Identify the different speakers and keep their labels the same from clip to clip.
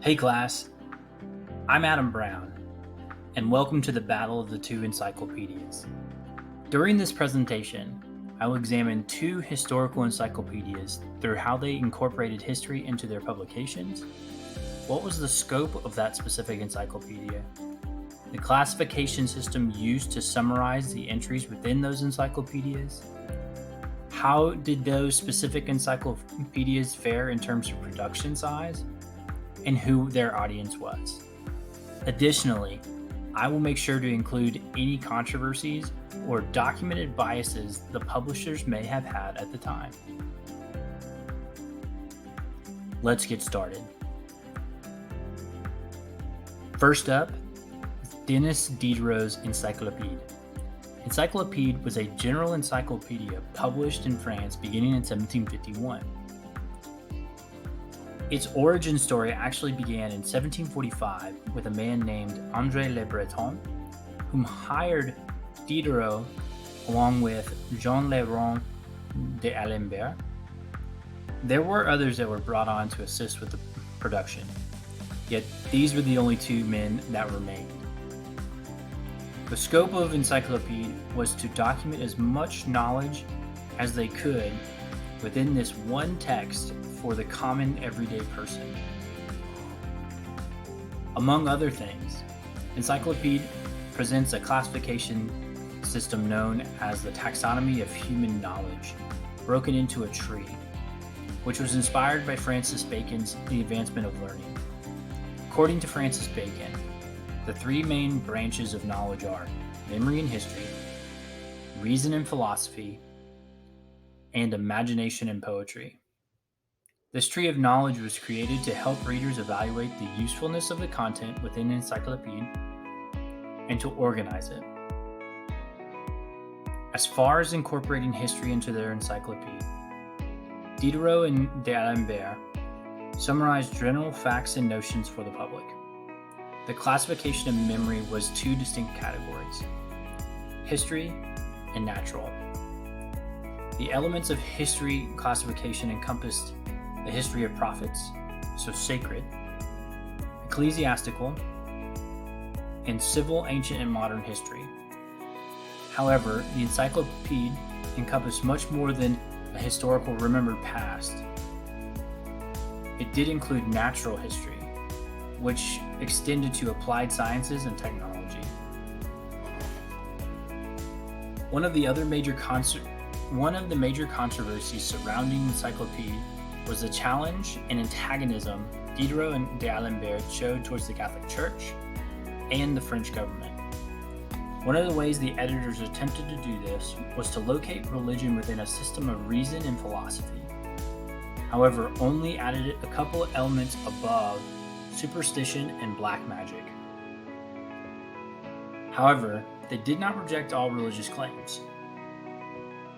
Speaker 1: Hey class, I'm Adam Brown, and welcome to the Battle of the Two Encyclopedias. During this presentation, I will examine two historical encyclopedias through how they incorporated history into their publications, what was the scope of that specific encyclopedia, the classification system used to summarize the entries within those encyclopedias, how did those specific encyclopedias fare in terms of production size, and who their audience was. Additionally, I will make sure to include any controversies or documented biases the publishers may have had at the time. Let's get started. First up, Denis Diderot's Encyclopédie. Encyclopédie was a general encyclopedia published in France beginning in 1751. Its origin story actually began in 1745 with a man named André Le Breton, whom hired Diderot along with Jean Le Rond d'Alembert. There were others that were brought on to assist with the production, yet these were the only two men that remained. The scope of Encyclopédie was to document as much knowledge as they could within this one text for the common everyday person. Among other things, Encyclopédie presents a classification system known as the taxonomy of human knowledge, broken into a tree, which was inspired by Francis Bacon's The Advancement of Learning. According to Francis Bacon, the three main branches of knowledge are memory and history, reason and philosophy, and imagination and poetry. This tree of knowledge was created to help readers evaluate the usefulness of the content within Encyclopédie and to organize it. As far as incorporating history into their encyclopedia, Diderot and d'Alembert summarized general facts and notions for the public. The classification of memory was two distinct categories: history and natural. The elements of history classification encompassed the history of prophets, so sacred, ecclesiastical, and civil ancient and modern history. However, the Encyclopédie encompassed much more than a historical remembered past. It did include natural history, which extended to applied sciences and technology. One of the major controversies surrounding Encyclopédie was the challenge and antagonism Diderot and d'Alembert showed towards the Catholic Church and the French government. One of the ways the editors attempted to do this was to locate religion within a system of reason and philosophy. However, only added a couple of elements above superstition and black magic. However, they did not reject all religious claims,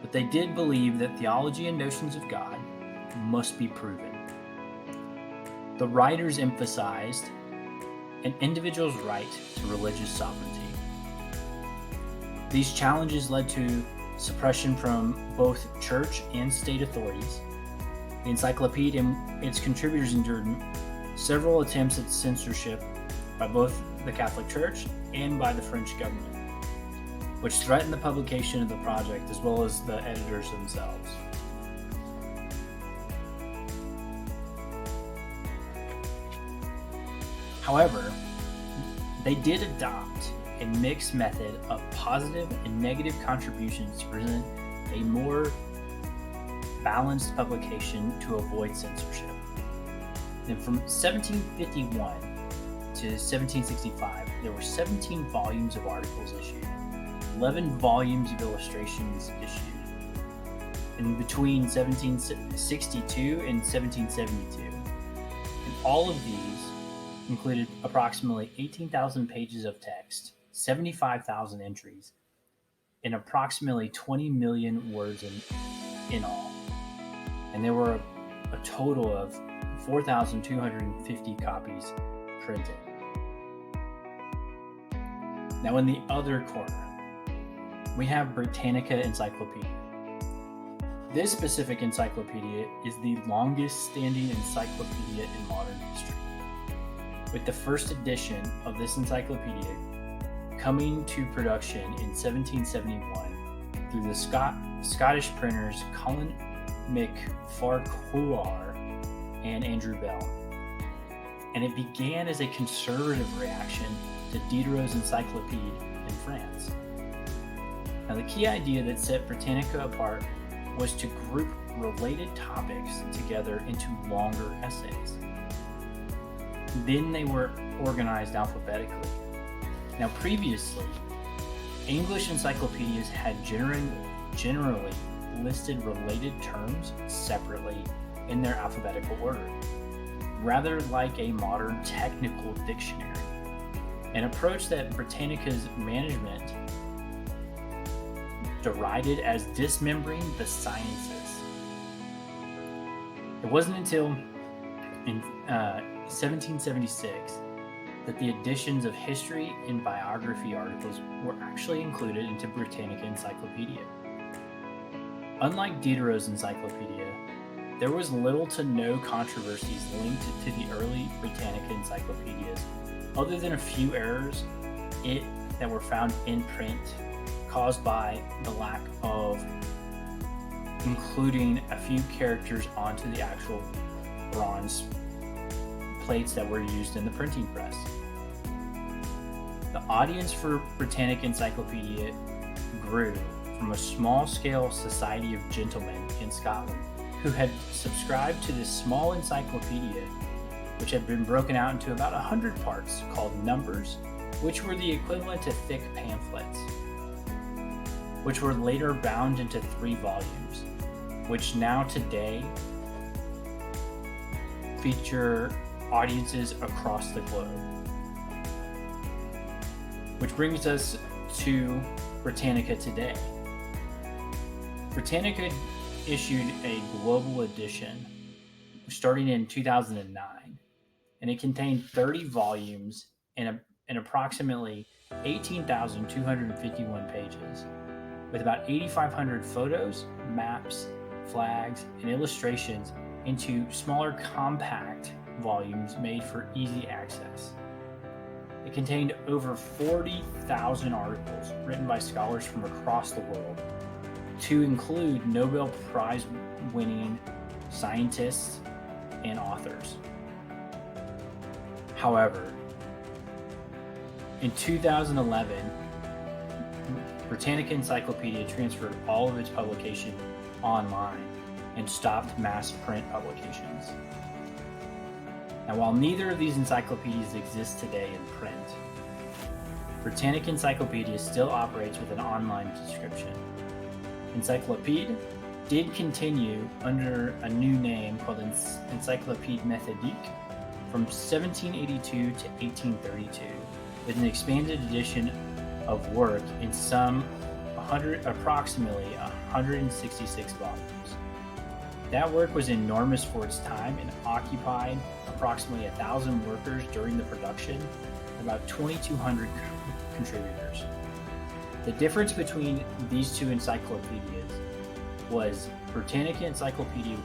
Speaker 1: but they did believe that theology and notions of God must be proven. The writers emphasized an individual's right to religious sovereignty. These challenges led to suppression from both church and state authorities. The Encyclopédie and its contributors endured several attempts at censorship by both the Catholic Church and by the French government, which threatened the publication of the project as well as the editors themselves. However, they did adopt a mixed method of positive and negative contributions to present a more balanced publication to avoid censorship. And from 1751 to 1765, there were 17 volumes of articles issued, 11 volumes of illustrations issued. In between 1762 and 1772. And all of these included approximately 18,000 pages of text, 75,000 entries, and approximately 20 million words in all. And there were a total of 4,250 copies printed. Now in the other corner, we have Britannica Encyclopedia. This specific encyclopedia is the longest standing encyclopedia in modern history, with the first edition of this encyclopedia coming to production in 1771 through the Scottish printers Colin McFarquhar and Andrew Bell. And it began as a conservative reaction to Diderot's Encyclopédie in France. Now, the key idea that set Britannica apart was to group related topics together into longer essays. Then they were organized alphabetically. Now, previously, English encyclopedias had generally listed related terms separately in their alphabetical order, rather like a modern technical dictionary, an approach that Britannica's management derided as dismembering the sciences. It wasn't until in 1776 that the editions of history and biography articles were actually included into Britannica Encyclopedia. Unlike Diderot's Encyclopedia, there was little to no controversies linked to the early Britannica encyclopedias, other than a few errors that were found in print caused by the lack of including a few characters onto the actual bronze plates that were used in the printing press. The audience for Britannica Encyclopedia grew from a small-scale society of gentlemen in Scotland who had subscribed to this small encyclopedia, which had been broken out into about 100 parts called numbers, which were the equivalent to thick pamphlets, which were later bound into 3 volumes, which now today feature audiences across the globe. Which brings us to Britannica today. Britannica issued a global edition starting in 2009, and it contained 30 volumes and approximately 18,251 pages, with about 8,500 photos, maps, flags, and illustrations into smaller compact volumes made for easy access. It contained over 40,000 articles written by scholars from across the world, to include Nobel Prize winning scientists and authors. However, in 2011, Britannica Encyclopedia transferred all of its publication online and stopped mass print publications. Now, while neither of these encyclopedias exist today in print, Britannica Encyclopedia still operates with an online subscription. Encyclopédie did continue under a new name called Encyclopédie Méthodique from 1782 to 1832, with an expanded edition of work in approximately 166 volumes. That work was enormous for its time and occupied approximately 1,000 workers during the production, and about 2,200 contributors. The difference between these two encyclopedias was Britannica Encyclopedia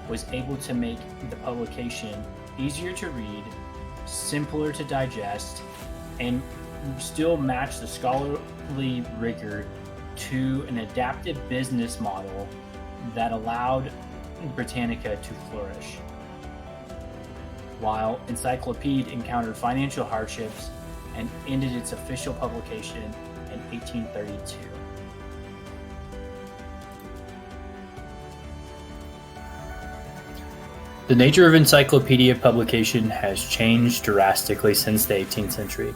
Speaker 1: was able to make the publication easier to read, simpler to digest, and still match the scholarly rigor to an adaptive business model that allowed Britannica to flourish. While Encyclopédie encountered financial hardships and ended its official publication in 1832. The nature of encyclopedia publication has changed drastically since the 18th century.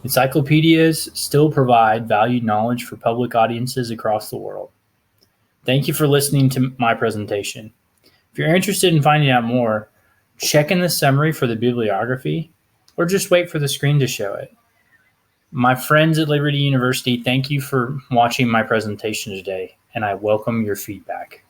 Speaker 1: Encyclopedias still provide valued knowledge for public audiences across the world. Thank you for listening to my presentation. If you're interested in finding out more, check in the summary for the bibliography, or just wait for the screen to show it. My friends at Liberty University, thank you for watching my presentation today, and I welcome your feedback.